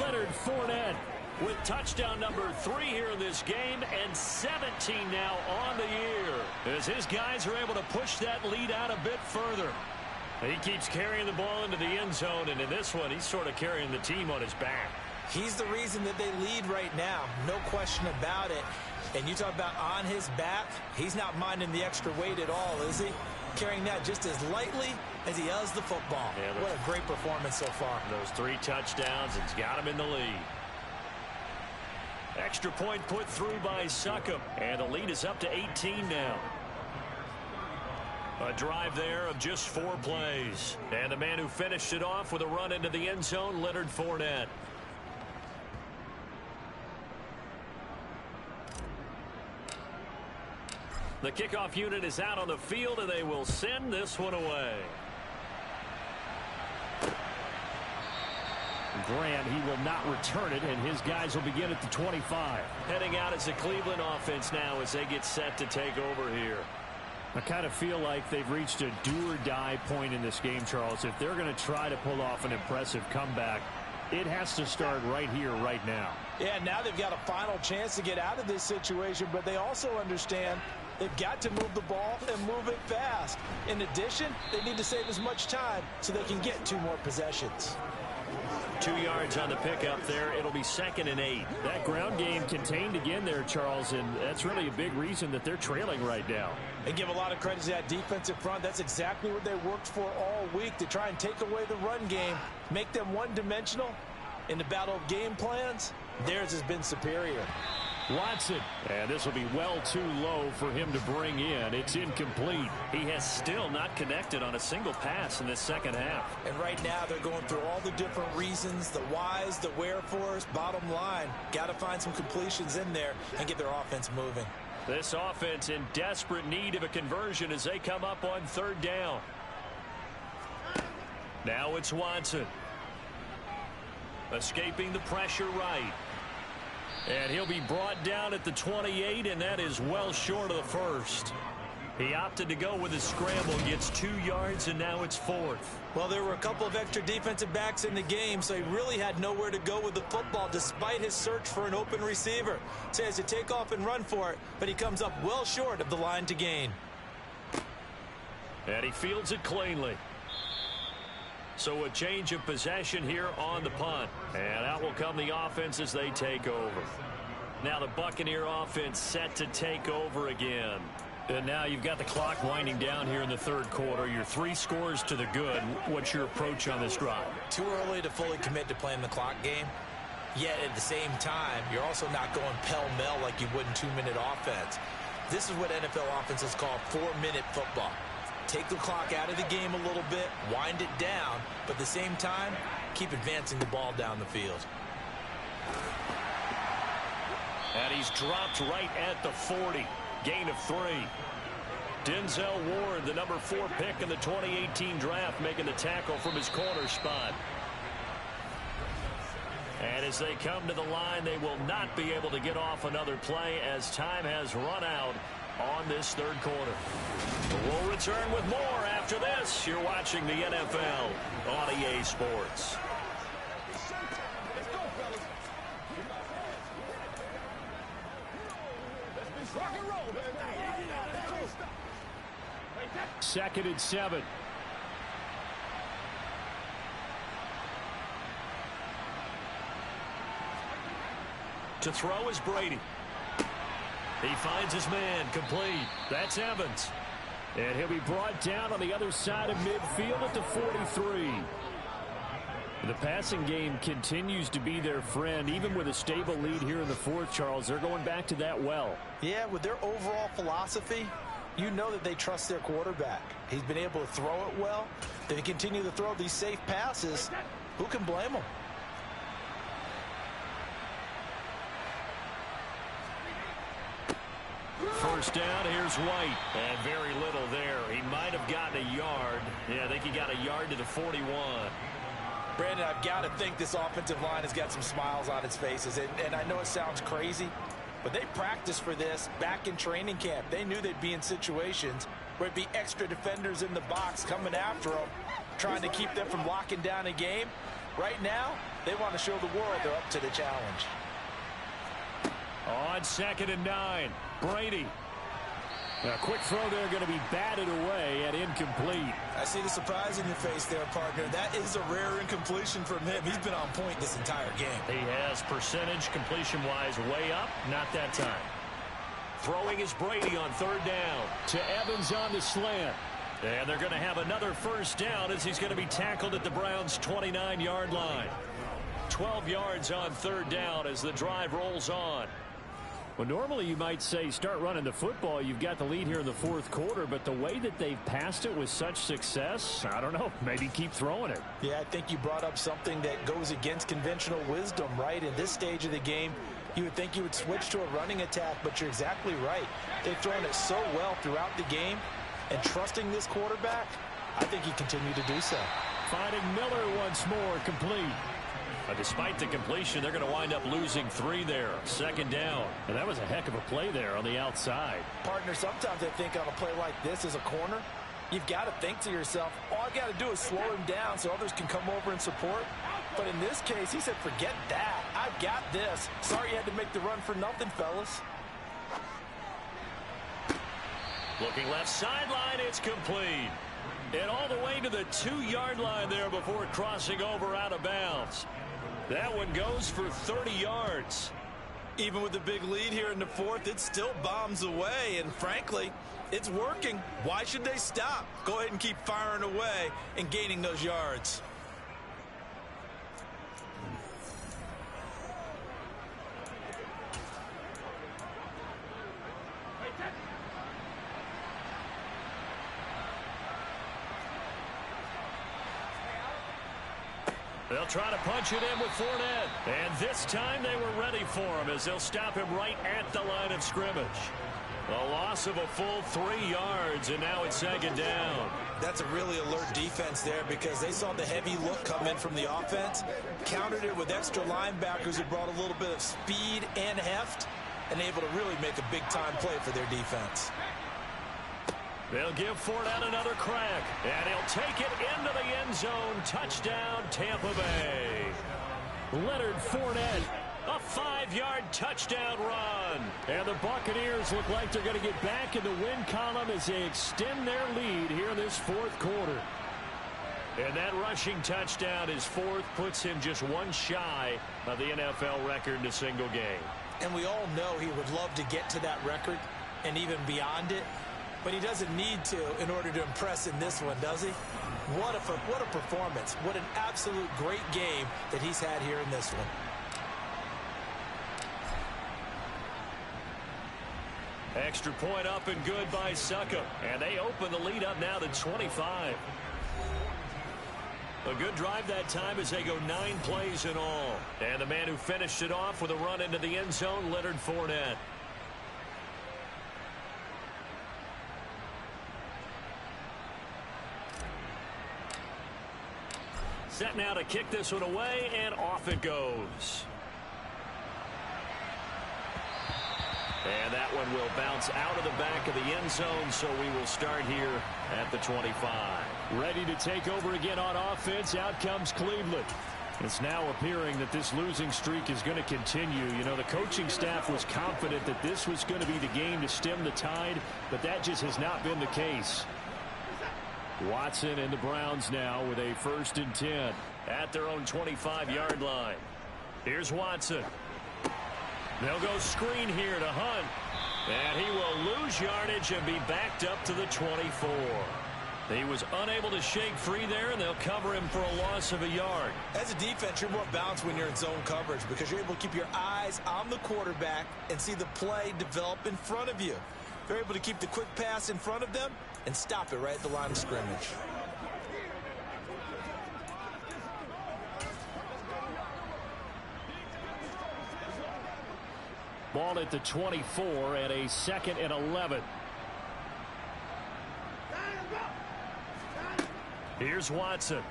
Leonard Fournette with touchdown number 3 here in this game, and 17 now on the year as his guys are able to push that lead out a bit further. He keeps carrying the ball into the end zone, and in this one, he's sort of carrying the team on his back. He's the reason that they lead right now, no question about it. And you talk about on his back, he's not minding the extra weight at all, is he? Carrying that just as lightly as he does the football. Yeah, what a great performance so far. Those 3 touchdowns, it's got him in the lead. Extra point put through by Succop, and the lead is up to 18 now. A drive there of just 4 plays. And the man who finished it off with a run into the end zone, Leonard Fournette. The kickoff unit is out on the field, and they will send this one away. Grant, he will not return it, and his guys will begin at the 25. Heading out as the Cleveland offense now as they get set to take over here. I kind of feel like they've reached a do-or-die point in this game, Charles. If they're going to try to pull off an impressive comeback, it has to start right here, right now. Yeah, now they've got a final chance to get out of this situation, but they also understand they've got to move the ball and move it fast. In addition, they need to save as much time so they can get 2 more possessions. 2 yards on the pickup there. It'll be 2nd and 8. That ground game contained again there, Charles, and that's really a big reason that they're trailing right now. And give a lot of credit to that defensive front. That's exactly what they worked for all week, to try and take away the run game, make them one-dimensional. In the battle of game plans, theirs has been superior. Watson. And this will be well too low for him to bring in. It's incomplete. He has still not connected on a single pass in this second half. And right now they're going through all the different reasons, the whys, the wherefores. Bottom line, got to find some completions in there and get their offense moving. This offense in desperate need of a conversion as they come up on third down. Now it's Watson. Escaping the pressure right. And he'll be brought down at the 28, and that is well short of the first. He opted to go with his scramble, gets 2 yards, and now it's fourth. Well, there were a couple of extra defensive backs in the game, so he really had nowhere to go with the football despite his search for an open receiver. So he has to take off and run for it, but he comes up well short of the line to gain. And he fields it cleanly. So a change of possession here on the punt. And out will come the offense as they take over. Now the Buccaneer offense set to take over again. And now you've got the clock winding down here in the third quarter. You're 3 scores to the good. What's your approach on this drive? Too early to fully commit to playing the clock game. Yet at the same time, you're also not going pell-mell like you would in 2-minute offense. This is what NFL offenses call 4-minute football. Take the clock out of the game a little bit, wind it down, but at the same time, keep advancing the ball down the field. And he's dropped right at the 40. Gain of 3. Denzel Ward, the number 4 pick in the 2018 draft, making the tackle from his corner spot. And as they come to the line, they will not be able to get off another play as time has run out on this third quarter. We'll return with more after this. You're watching the NFL on EA Sports. Second and 7. To throw is Brady. He finds his man, complete. That's Evans. And he'll be brought down on the other side of midfield at the 43. The passing game continues to be their friend. Even with a stable lead here in the fourth, Charles, they're going back to that well. Yeah, with their overall philosophy, you know that they trust their quarterback. He's been able to throw it well. They continue to throw these safe passes. Who can blame them? First down, here's White. And very little there. He might have gotten a yard. Yeah, I think he got a yard to the 41. Brandon, I've got to think this offensive line has got some smiles on its faces. And I know it sounds crazy, but they practiced for this back in training camp. They knew they'd be in situations where it'd be extra defenders in the box coming after them, trying to keep them from locking down a game. Right now, they want to show the world they're up to the challenge. On 2nd and 9, Brady. A quick throw there, going to be batted away and incomplete. I see the surprise in your face there, partner. That is a rare incompletion from him. He's been on point this entire game. He has percentage completion-wise way up. Not that time. Throwing is Brady on 3rd down. To Evans on the slant. And they're going to have another first down as he's going to be tackled at the Browns' 29-yard line. 12 yards on 3rd down as the drive rolls on. Well, normally you might say start running the football. You've got the lead here in the fourth quarter, but the way that they've passed it with such success, I don't know, maybe keep throwing it. Yeah, I think you brought up something that goes against conventional wisdom, right? In this stage of the game, you would think you would switch to a running attack, but you're exactly right. They've thrown it so well throughout the game, and trusting this quarterback, I think he continued to do so. Finding Miller once more, complete. Despite the completion, they're going to wind up losing 3 there. 2nd down. And that was a heck of a play there on the outside. Partner, sometimes I think on a play like this as a corner, you've got to think to yourself, all I've got to do is slow him down so others can come over and support. But in this case, he said, forget that. I've got this. Sorry you had to make the run for nothing, fellas. Looking left sideline, it's complete. And all the way to the 2-yard line there before crossing over out of bounds. That one goes for 30 yards. Even with the big lead here in the fourth, it still bombs away. And frankly, it's working. Why should they stop? Go ahead and keep firing away and gaining those yards. They'll try to punch it in with Fournette. And this time they were ready for him as they'll stop him right at the line of scrimmage. A loss of a full 3 yards, and now it's 2nd down. That's a really alert defense there because they saw the heavy look come in from the offense, countered it with extra linebackers who brought a little bit of speed and heft, and able to really make a big-time play for their defense. They'll give Fournette another crack, and he'll take it into the end zone. Touchdown, Tampa Bay. Leonard Fournette, a 5-yard touchdown run. And the Buccaneers look like they're going to get back in the win column as they extend their lead here in this 4th quarter. And that rushing touchdown, his 4th, puts him just 1 shy of the NFL record in a single game. And we all know he would love to get to that record and even beyond it. But he doesn't need to in order to impress in this one, does he? What a performance. What an absolute great game that he's had here in this one. Extra point up and good by Suckup. And they open the lead up now to 25. A good drive that time as they go 9 plays in all. And the man who finished it off with a run into the end zone, Leonard Fournette. Set now to kick this one away, and off it goes. And that one will bounce out of the back of the end zone, so we will start here at the 25. Ready to take over again on offense. Out comes Cleveland. It's now appearing that this losing streak is going to continue. You know, the coaching staff was confident that this was going to be the game to stem the tide, but that just has not been the case. Watson and the Browns now with a 1st and 10 at their own 25-yard line. Here's Watson. They'll go screen here to Hunt. And he will lose yardage and be backed up to the 24. He was unable to shake free there, and they'll cover him for a loss of a yard. As a defense, you're more balanced when you're in zone coverage because you're able to keep your eyes on the quarterback and see the play develop in front of you. They're able to keep the quick pass in front of them and stop it right at the line of scrimmage. Ball at the 24 at a 2nd and 11. Here's Watson.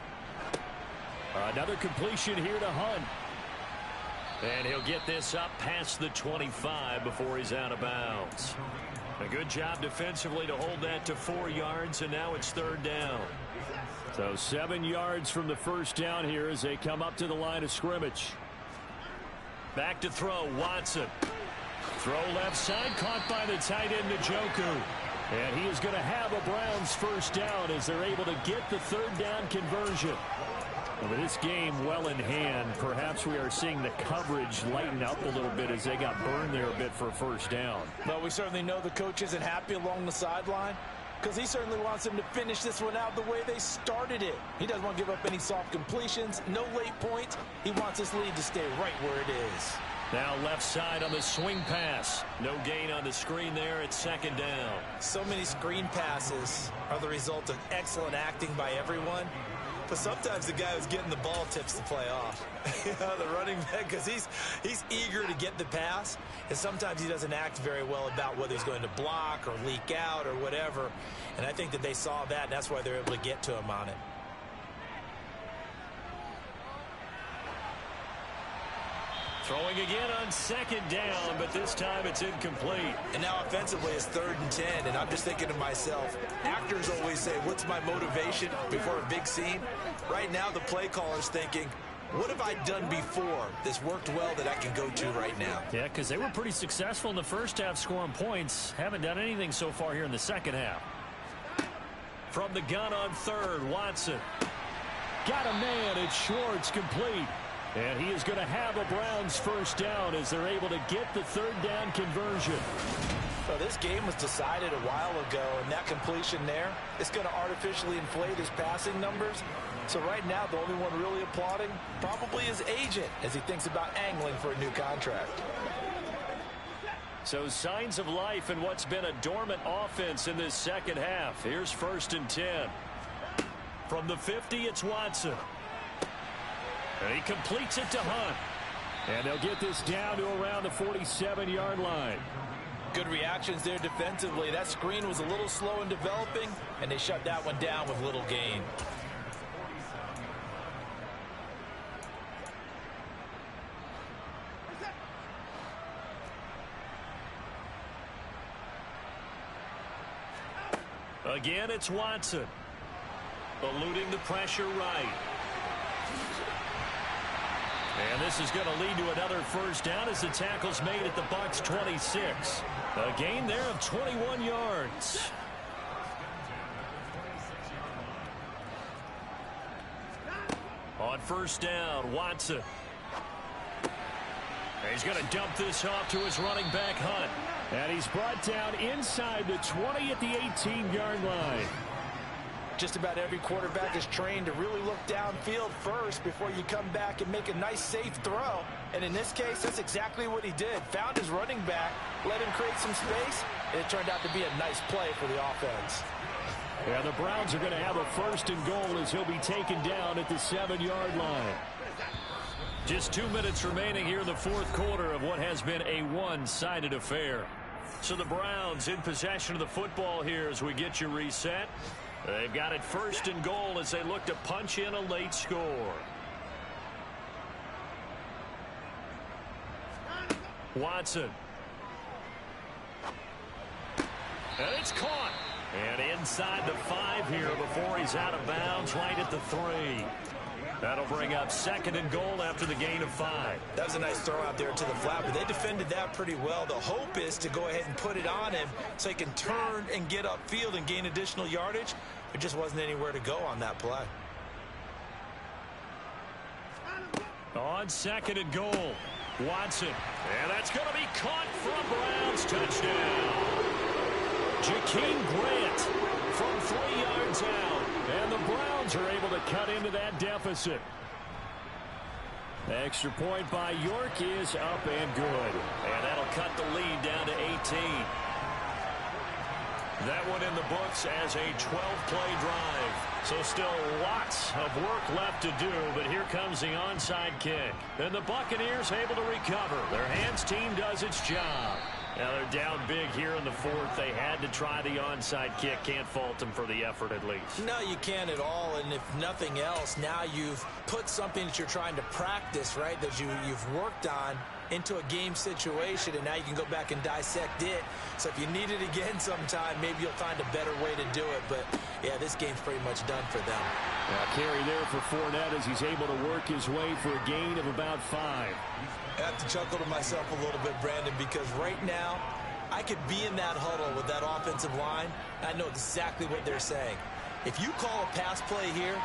Another completion here to Hunt. And he'll get this up past the 25 before he's out of bounds. A good job defensively to hold that to 4 yards, and now it's 3rd down. So 7 yards from the 1st down here as they come up to the line of scrimmage. Back to throw, Watson. Throw left side, caught by the tight end, Njoku. And he is going to have a Browns 1st down as they're able to get the 3rd down conversion. With this game well in hand, perhaps we are seeing the coverage lighten up a little bit as they got burned there a bit for a 1st down. Well, we certainly know the coach isn't happy along the sideline because he certainly wants them to finish this one out the way they started it. He doesn't want to give up any soft completions, no late points. He wants this lead to stay right where it is. Now left side on the swing pass. No gain on the screen there. It's 2nd down. So many screen passes are the result of excellent acting by everyone. But sometimes the guy who's getting the ball tips the play off. The running back, because he's eager to get the pass, and sometimes he doesn't act very well about whether he's going to block or leak out or whatever. And I think that they saw that, and that's why they're able to get to him on it. Throwing again on 2nd down, but this time it's incomplete. And now offensively it's 3rd and 10, and I'm just thinking to myself, actors always say, what's my motivation before a big scene? Right now the play caller's thinking, what have I done before that's worked well that I can go to right now? Yeah, because they were pretty successful in the 1st half scoring points. Haven't done anything so far here in the 2nd half. From the gun on 3rd, Watson. Got a man, it's Schwartz, complete. And he is going to have a Browns 1st down as they're able to get the 3rd down conversion. So this game was decided a while ago, and that completion there is going to artificially inflate his passing numbers. So right now, the only one really applauding probably his agent as he thinks about angling for a new contract. So signs of life in what's been a dormant offense in this 2nd half. Here's 1st and 10. From the 50, it's Watson. And he completes it to Hunt. And they'll get this down to around the 47-yard line. Good reactions there defensively. That screen was a little slow in developing, and they shut that one down with little gain. Again, it's Watson. Eluding the pressure right. And this is going to lead to another first down as the tackle's made at the Bucs 26. A gain there of 21 yards. On first down, Watson. He's going to dump this off to his running back, Hunt. And he's brought down inside the 20 at the 18-yard line. Just about every quarterback is trained to really look downfield first before you come back and make a nice, safe throw. And in this case, that's exactly what he did. Found his running back, let him create some space, and it turned out to be a nice play for the offense. Yeah, the Browns are going to have a first and goal as he'll be taken down at the 7-yard line. Just 2 minutes remaining here in the fourth quarter of what has been a one-sided affair. So the Browns in possession of the football here as we get you reset. They've got it first and goal as they look to punch in a late score. Watson. And it's caught. And inside the 5 here before he's out of bounds right at the 3. That'll bring up second and goal after the gain of 5. That was a nice throw out there to the flat, but they defended that pretty well. The hope is to go ahead and put it on him so he can turn and get upfield and gain additional yardage. There just wasn't anywhere to go on that play. On second and goal, Watson. And that's going to be caught for a Browns touchdown. Jakeem Grant from 3 yards out. And the Browns are able to cut into that deficit. The extra point by York is up and good. And that'll cut the lead down to 18. That one in the books as a 12-play drive. So still lots of work left to do, but here comes the onside kick. And the Buccaneers able to recover. Their hands team does its job. Now they're down big here in the fourth. They had to try the onside kick. Can't fault them for the effort at least. No, you can't at all. And if nothing else, now you've put something that you're trying to practice, right, that you've worked on into a game situation, and now you can go back and dissect it. So if you need it again sometime, maybe you'll find a better way to do it. But, yeah, this game's pretty much done for them. Carry there for Fournette as he's able to work his way for a gain of about 5. I have to chuckle to myself a little bit, Brandon, because right now I could be in that huddle with that offensive line, and I know exactly what they're saying. If you call a pass play here,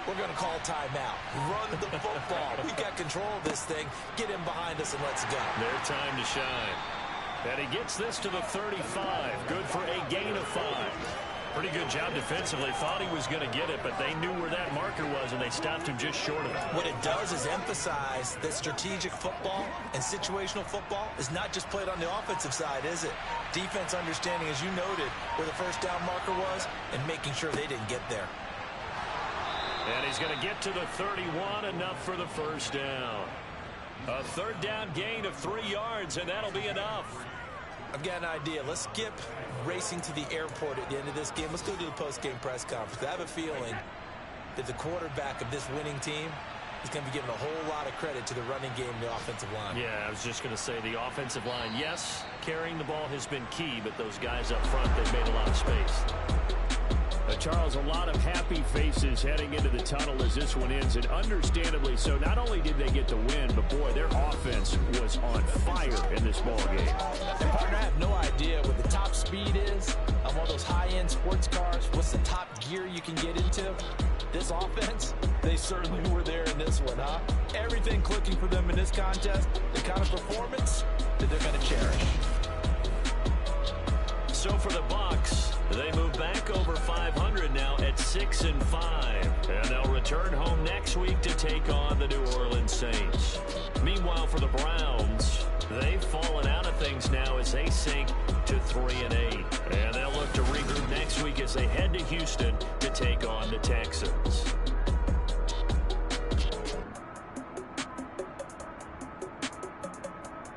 we're going to call timeout. Run the football. We got control of this thing. Get him behind us and let's go. Their time to shine. And he gets this to the 35. Good for a gain of 5. Pretty good job defensively. Thought he was going to get it, but they knew where that marker was, and they stopped him just short of it. What it does is emphasize that strategic football and situational football is not just played on the offensive side, is it? Defense understanding, as you noted, where the first down marker was and making sure they didn't get there. And he's going to get to the 31, enough for the first down. A third down gain of 3 yards, and that'll be enough. I've got an idea. Let's skip racing to the airport at the end of this game. Let's go to the post-game press conference. I have a feeling that the quarterback of this winning team is going to be giving a whole lot of credit to the running game and the offensive line. Yeah, I was just going to say the offensive line, yes, carrying the ball has been key, but those guys up front, they've made a lot of space. Charles, a lot of happy faces heading into the tunnel as this one ends, and understandably so. Not only did they get the win, but boy, their offense was on fire in this ball game. And partner, I have no idea what the top speed is on one of those high-end sports cars. What's the top gear you can get into? This offense, they certainly were there in this one, huh? Everything clicking for them in this contest, the kind of performance that they're going to cherish. So for the Bucs, they move back over 500 now at 6-5, and they'll return home next week to take on the New Orleans Saints. Meanwhile, for the Browns, they've fallen out of things now as they sink to 3-8, and they'll look to regroup next week as they head to Houston to take on the Texans.